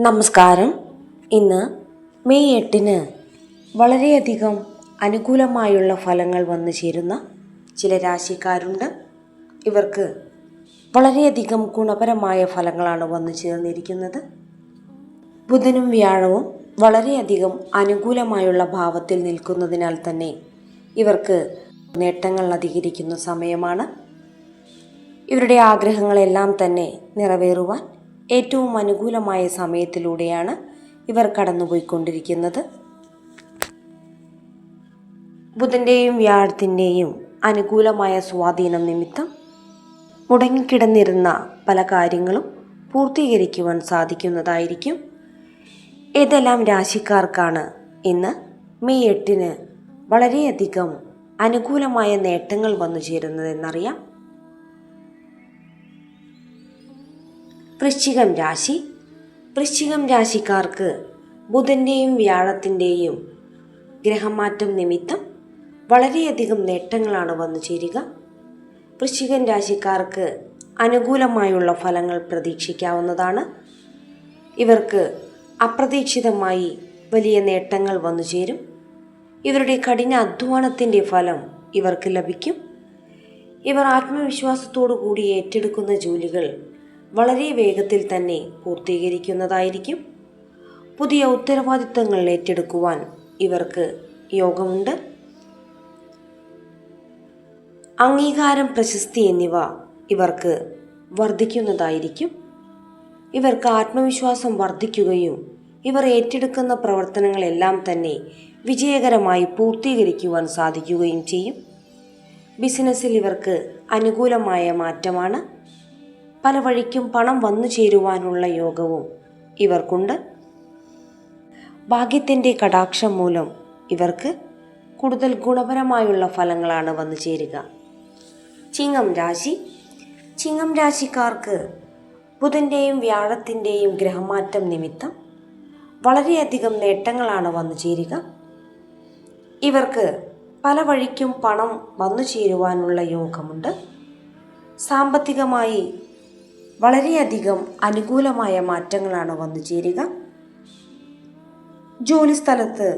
നമസ്കാരം. ഇന്ന് മെയ് 8 വളരെയധികം അനുകൂലമായുള്ള ഫലങ്ങൾ വന്നു ചേരുന്ന ചില രാശിക്കാരുണ്ട്. ഇവർക്ക് വളരെയധികം ഗുണപരമായ ഫലങ്ങളാണ് വന്നു ചേർന്നിരിക്കുന്നത്. ബുധനും വ്യാഴവും വളരെയധികം അനുകൂലമായുള്ള ഭാവത്തിൽ നിൽക്കുന്നതിനാൽ തന്നെ ഇവർക്ക് നേട്ടങ്ങൾ അധികരിക്കുന്ന സമയമാണ്. ഇവരുടെ ആഗ്രഹങ്ങളെല്ലാം തന്നെ നിറവേറുവാൻ ഏറ്റവും അനുകൂലമായ സമയത്തിലൂടെയാണ് ഇവർ കടന്നുപോയിക്കൊണ്ടിരിക്കുന്നത്. ബുധൻ്റെയും വ്യാഴത്തിൻ്റെയും അനുകൂലമായ സ്വാധീനം നിമിത്തം മുടങ്ങിക്കിടന്നിരുന്ന പല കാര്യങ്ങളും പൂർത്തീകരിക്കുവാൻ സാധിക്കുന്നതായിരിക്കും. ഏതെല്ലാം രാശിക്കാർക്കാണ് ഇന്ന് മെയ് 8 വളരെയധികം അനുകൂലമായ നേട്ടങ്ങൾ വന്നു ചേരുന്നതെന്നറിയാം. വൃശ്ചികം രാശി. വൃശ്ചികം രാശിക്കാർക്ക് ബുധൻ്റെയും വ്യാഴത്തിൻ്റെയും ഗ്രഹമാറ്റം നിമിത്തം വളരെയധികം നേട്ടങ്ങളാണ് വന്നു ചേരുക. വൃശ്ചികം രാശിക്കാർക്ക് അനുകൂലമായുള്ള ഫലങ്ങൾ പ്രതീക്ഷിക്കാവുന്നതാണ്. ഇവർക്ക് അപ്രതീക്ഷിതമായി വലിയ നേട്ടങ്ങൾ വന്നു ചേരും. ഇവരുടെ കഠിന അധ്വാനത്തിൻ്റെ ഫലം ഇവർക്ക് ലഭിക്കും. ഇവർ ആത്മവിശ്വാസത്തോടു കൂടി ഏറ്റെടുക്കുന്ന ജോലികൾ വളരെ വേഗത്തിൽ തന്നെ പൂർത്തീകരിക്കുന്നതായിരിക്കും. പുതിയ ഉത്തരവാദിത്തങ്ങൾ ഏറ്റെടുക്കുവാൻ ഇവർക്ക് യോഗമുണ്ട്. അംഗീകാരം, പ്രശസ്തി എന്നിവ ഇവർക്ക് വർദ്ധിക്കുന്നതായിരിക്കും. ഇവർക്ക് ആത്മവിശ്വാസം വർദ്ധിക്കുകയും ഇവർ ഏറ്റെടുക്കുന്ന പ്രവർത്തനങ്ങളെല്ലാം തന്നെ വിജയകരമായി പൂർത്തീകരിക്കുവാൻ സാധിക്കുകയും ചെയ്യും. ബിസിനസ്സിൽ ഇവർക്ക് അനുകൂലമായ മാറ്റമാണ്. പല വഴിക്കും പണം വന്നു ചേരുവാനുള്ള യോഗവും ഇവർക്കുണ്ട്. ഭാഗ്യത്തിൻ്റെ കടാക്ഷം മൂലം ഇവർക്ക് കൂടുതൽ ഗുണപരമായുള്ള ഫലങ്ങളാണ് വന്നു ചേരുക. ചിങ്ങം രാശി. ചിങ്ങം രാശിക്കാർക്ക് ബുധൻ്റെയും വ്യാഴത്തിൻ്റെയും ഗ്രഹമാറ്റം നിമിത്തം വളരെയധികം നേട്ടങ്ങളാണ് വന്നു ചേരുക. ഇവർക്ക് പല വഴിക്കും പണം വന്നു ചേരുവാനുള്ള യോഗമുണ്ട്. സാമ്പത്തികമായി വളരെയധികം അനുകൂലമായ മാറ്റങ്ങളാണ് വന്നു ചേരുക. ജോലിസ്ഥലത്ത്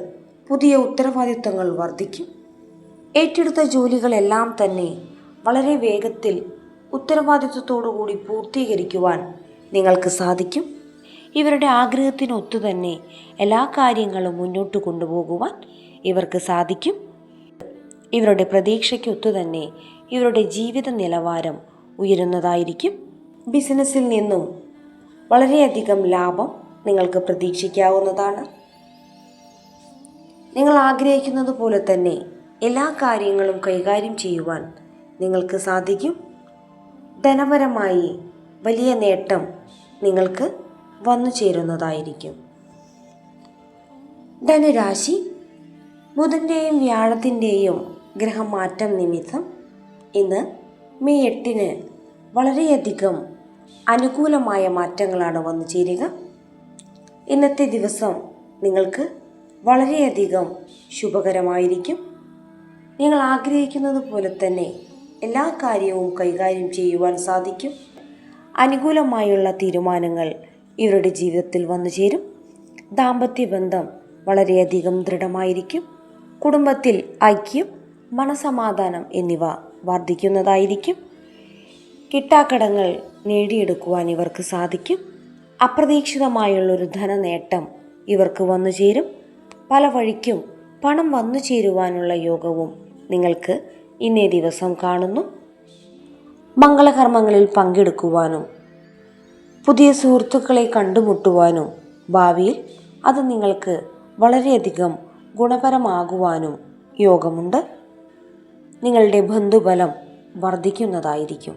പുതിയ ഉത്തരവാദിത്തങ്ങൾ വർദ്ധിക്കും. ഏറ്റെടുത്ത ജോലികളെല്ലാം തന്നെ വളരെ വേഗത്തിൽ ഉത്തരവാദിത്വത്തോടുകൂടി പൂർത്തീകരിക്കുവാൻ നിങ്ങൾക്ക് സാധിക്കും. ഇവരുടെ ആഗ്രഹത്തിനൊത്തു തന്നെ എല്ലാ കാര്യങ്ങളും മുന്നോട്ട് കൊണ്ടുപോകുവാൻ ഇവർക്ക് സാധിക്കും. ഇവരുടെ പ്രതീക്ഷയ്ക്കൊത്തു തന്നെ ഇവരുടെ ജീവിത നിലവാരം ഉയരുന്നതായിരിക്കും. ബിസിനസ്സിൽ നിന്നും വളരെയധികം ലാഭം നിങ്ങൾക്ക് പ്രതീക്ഷിക്കാവുന്നതാണ്. നിങ്ങൾ ആഗ്രഹിക്കുന്നത് പോലെ തന്നെ എല്ലാ കാര്യങ്ങളും കൈകാര്യം ചെയ്യുവാൻ നിങ്ങൾക്ക് സാധിക്കും. ധനപരമായി വലിയ നേട്ടം നിങ്ങൾക്ക് വന്നു ചേരുന്നതായിരിക്കും. ധനുരാശി. ബുധൻ്റെയും വ്യാഴത്തിൻ്റെയും ഗ്രഹമാറ്റം നിമിത്തം ഇന്ന് മെയ് 8 വളരെയധികം അനുകൂലമായ മാറ്റങ്ങളാണ് വന്നു ചേരുക. ഇന്നത്തെ ദിവസം നിങ്ങൾക്ക് വളരെയധികം ശുഭകരമായിരിക്കും. നിങ്ങൾ ആഗ്രഹിക്കുന്നത് പോലെ തന്നെ എല്ലാ കാര്യവും കൈകാര്യം ചെയ്യുവാൻ സാധിക്കും. അനുകൂലമായുള്ള തീരുമാനങ്ങൾ ഇവരുടെ ജീവിതത്തിൽ വന്നു ചേരും. ദാമ്പത്യ ബന്ധം വളരെയധികം ദൃഢമായിരിക്കും. കുടുംബത്തിൽ ഐക്യം, മനസമാധാനം എന്നിവ വർദ്ധിക്കുന്നതായിരിക്കും. കിട്ടാക്കടങ്ങൾ നേടിയെടുക്കുവാൻ ഇവർക്ക് സാധിക്കും. അപ്രതീക്ഷിതമായുള്ളൊരു ധനനേട്ടം ഇവർക്ക് വന്നു ചേരും. പല വഴിക്കും പണം വന്നു ചേരുവാനുള്ള യോഗവും നിങ്ങൾക്ക് ഇന്നേ ദിവസം കാണുന്നു. മംഗളകർമ്മങ്ങളിൽ പങ്കെടുക്കുവാനും പുതിയ സുഹൃത്തുക്കളെ കണ്ടുമുട്ടുവാനും ഭാവിയിൽ അത് നിങ്ങൾക്ക് വളരെയധികം ഗുണപരമാകുവാനും യോഗമുണ്ട്. നിങ്ങളുടെ ബന്ധുബലം വർദ്ധിക്കുന്നതായിരിക്കും.